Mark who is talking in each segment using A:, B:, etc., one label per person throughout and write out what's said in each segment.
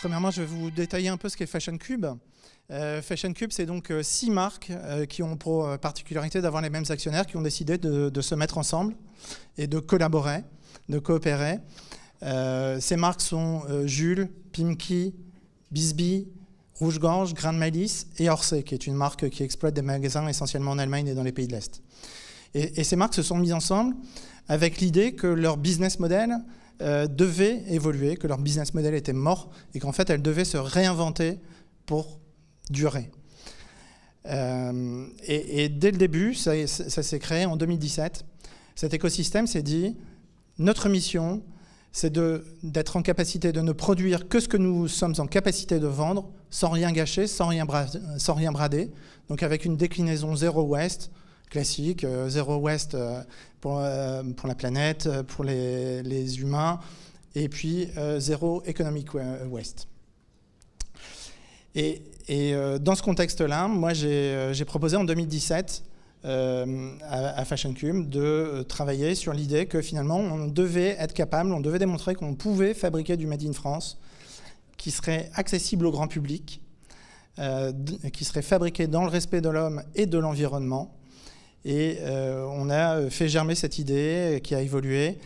A: Premièrement, je vais vous détailler un peu ce qu'est Fashion Cube. Fashion Cube, c'est donc 6 marques qui ont pour particularité d'avoir les mêmes actionnaires, qui ont décidé de se mettre ensemble et de collaborer, de coopérer. Ces marques sont Jules, Pimki, Bisbee, Rouge-Gorge, Grain de Malice et Orsay, qui est une marque qui exploite des magasins essentiellement en Allemagne et dans les pays de l'Est. Et ces marques se sont mises ensemble avec l'idée que leur business model devait évoluer, que leur business model était mort et qu'en fait, elles devaient se réinventer pour durer. Et dès le début, ça s'est créé en 2017. Cet écosystème s'est dit, notre mission, c'est d'être en capacité de ne produire que ce que nous sommes en capacité de vendre, sans rien gâcher, sans rien brader, donc avec une déclinaison zéro waste, classique, zéro waste pour la planète, pour les humains, et puis zéro economic waste. Et dans ce contexte-là, moi j'ai proposé en 2017 à Fashion Cube de travailler sur l'idée que finalement on devait être capable, on devait démontrer qu'on pouvait fabriquer du Made in France qui serait accessible au grand public, qui serait fabriqué dans le respect de l'homme et de l'environnement. Et on a fait germer cette idée qui a évolué.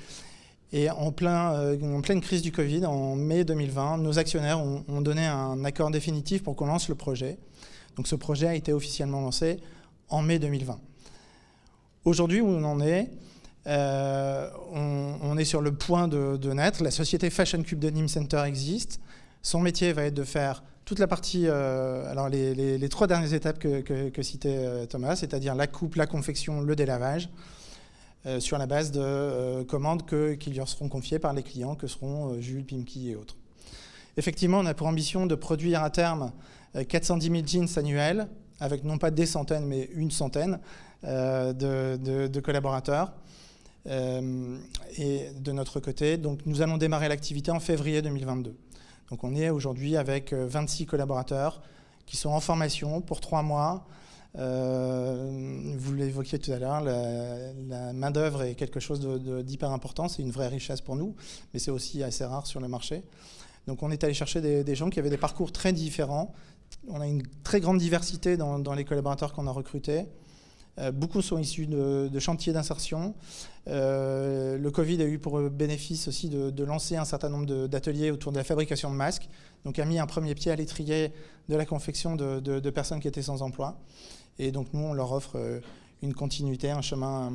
A: Et en pleine crise du Covid, en mai 2020, nos actionnaires ont donné un accord définitif pour qu'on lance le projet. Donc ce projet a été officiellement lancé en mai 2020. Aujourd'hui, où on en est, on est sur le point de naître. La société Fashion Cube de Nîmes Center existe. Son métier va être de faire toute la partie, alors les 3 dernières étapes que citait Thomas, c'est-à-dire la coupe, la confection, le délavage, sur la base de commandes qui leur seront confiées par les clients, que seront Jules, Pimki et autres. Effectivement, on a pour ambition de produire à terme 410 000 jeans annuels, avec non pas des centaines, mais une centaine de collaborateurs. Et de notre côté, donc, nous allons démarrer l'activité en février 2022. Donc on est aujourd'hui avec 26 collaborateurs qui sont en formation pour 3 mois. Vous l'évoquiez tout à l'heure, la main-d'œuvre est quelque chose d'hyper important, c'est une vraie richesse pour nous, mais c'est aussi assez rare sur le marché. Donc on est allé chercher des gens qui avaient des parcours très différents. On a une très grande diversité dans les collaborateurs qu'on a recrutés. Beaucoup sont issus de chantiers d'insertion. Le Covid a eu pour bénéfice aussi de lancer un certain nombre d'ateliers autour de la fabrication de masques. Donc a mis un premier pied à l'étrier de la confection de personnes qui étaient sans emploi. Et donc nous, on leur offre une continuité, un chemin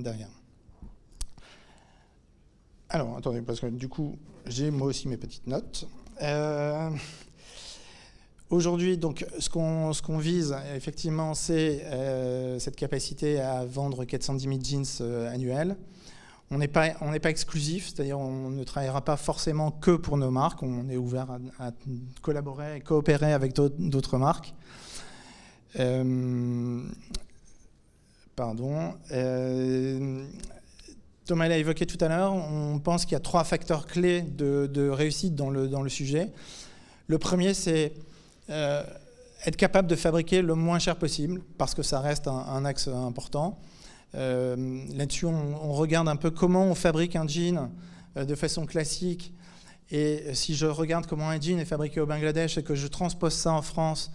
A: derrière. Alors, attendez, parce que du coup, j'ai moi aussi mes petites notes. Aujourd'hui, donc, ce qu'on vise, effectivement, c'est cette capacité à vendre 410 000 jeans annuels. On n'est pas exclusif, c'est-à-dire on ne travaillera pas forcément que pour nos marques. On est ouvert à collaborer et coopérer avec d'autres marques. Thomas l'a évoqué tout à l'heure, on pense qu'il y a 3 facteurs clés de réussite dans le sujet. Le premier, c'est être capable de fabriquer le moins cher possible, parce que ça reste un axe important. Là-dessus, on regarde un peu comment on fabrique un jean de façon classique. Et si je regarde comment un jean est fabriqué au Bangladesh et que je transpose ça en France,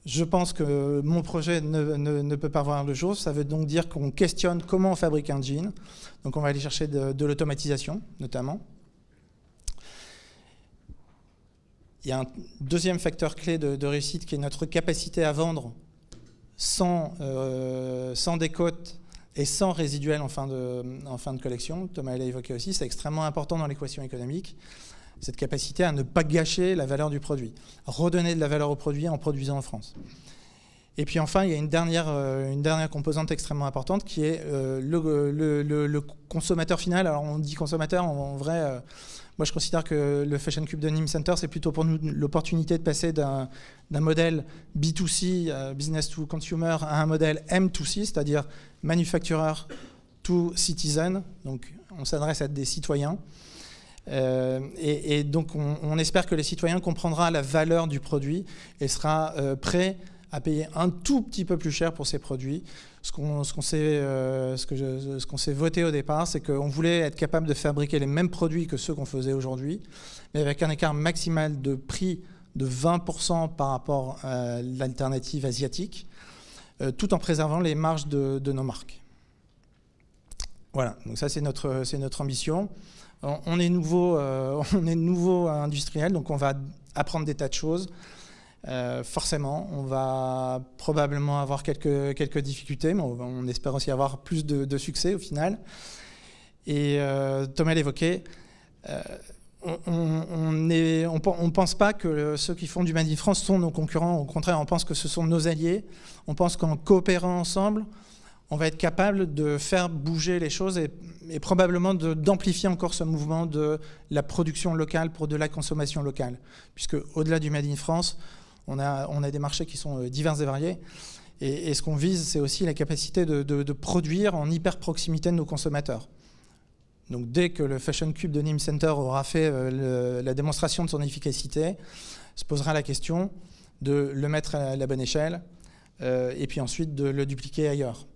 A: je pense que mon projet ne peut pas voir le jour. Ça veut donc dire qu'on questionne comment on fabrique un jean. Donc on va aller chercher de l'automatisation, notamment. Il y a un deuxième facteur clé de réussite qui est notre capacité à vendre sans décote et sans résiduel en fin de collection. Thomas l'a évoqué aussi, c'est extrêmement important dans l'équation économique, cette capacité à ne pas gâcher la valeur du produit, redonner de la valeur au produit en produisant en France. Et puis enfin, il y a une dernière composante extrêmement importante qui est le consommateur final. Alors on dit consommateur, en vrai, moi je considère que le Fashion Cube de Nîmes Center, c'est plutôt pour nous l'opportunité de passer d'un modèle B2C, business to consumer, à un modèle M2C, c'est-à-dire manufacturer to citizen. Donc on s'adresse à des citoyens. Et donc on espère que les citoyens comprendront la valeur du produit et sera prêt à payer un tout petit peu plus cher pour ces produits, ce qu'on s'est voté au départ, c'est qu'on voulait être capable de fabriquer les mêmes produits que ceux qu'on faisait aujourd'hui, mais avec un écart maximal de prix de 20% par rapport à l'alternative asiatique, tout en préservant les marges de nos marques. Voilà, donc ça c'est notre ambition. On est nouveau industriel, donc on va apprendre des tas de choses. Forcément, on va probablement avoir quelques difficultés, mais on espère aussi avoir plus de succès au final. Et Thomas l'évoquait, on ne pense pas que ceux qui font du Made in France sont nos concurrents. Au contraire, on pense que ce sont nos alliés. On pense qu'en coopérant ensemble, on va être capable de faire bouger les choses et probablement d'amplifier encore ce mouvement de la production locale pour de la consommation locale. Puisque au-delà du Made in France, on a des marchés qui sont divers et variés. Et ce qu'on vise, c'est aussi la capacité de produire en hyper proximité de nos consommateurs. Donc dès que le Fashion Cube de Nîmes Center aura fait la démonstration de son efficacité, se posera la question de le mettre à la bonne échelle et puis ensuite de le dupliquer ailleurs.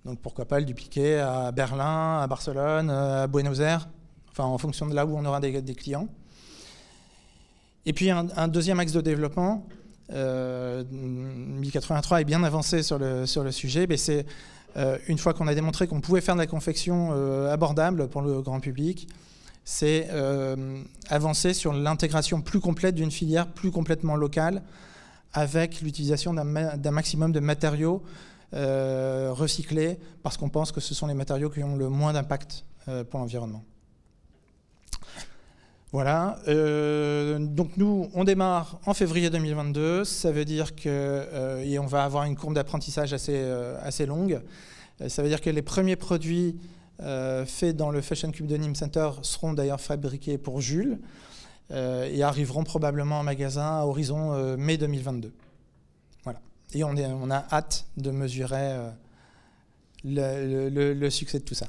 A: Donc pourquoi pas le dupliquer à Berlin, à Barcelone, à Buenos Aires, enfin en fonction de là où on aura des clients. Et puis un deuxième axe de développement, 1083 est bien avancé sur le sujet, mais c'est une fois qu'on a démontré qu'on pouvait faire de la confection abordable pour le grand public, c'est avancer sur l'intégration plus complète d'une filière plus complètement locale avec l'utilisation d'un maximum de matériaux recyclés parce qu'on pense que ce sont les matériaux qui ont le moins d'impact pour l'environnement. Voilà, donc nous, on démarre en février 2022, ça veut dire que, et on va avoir une courbe d'apprentissage assez longue, ça veut dire que les premiers produits faits dans le Fashion Cube de Nîmes Center seront d'ailleurs fabriqués pour Jules et arriveront probablement en magasin à horizon mai 2022. Voilà, et on a hâte de mesurer le succès de tout ça.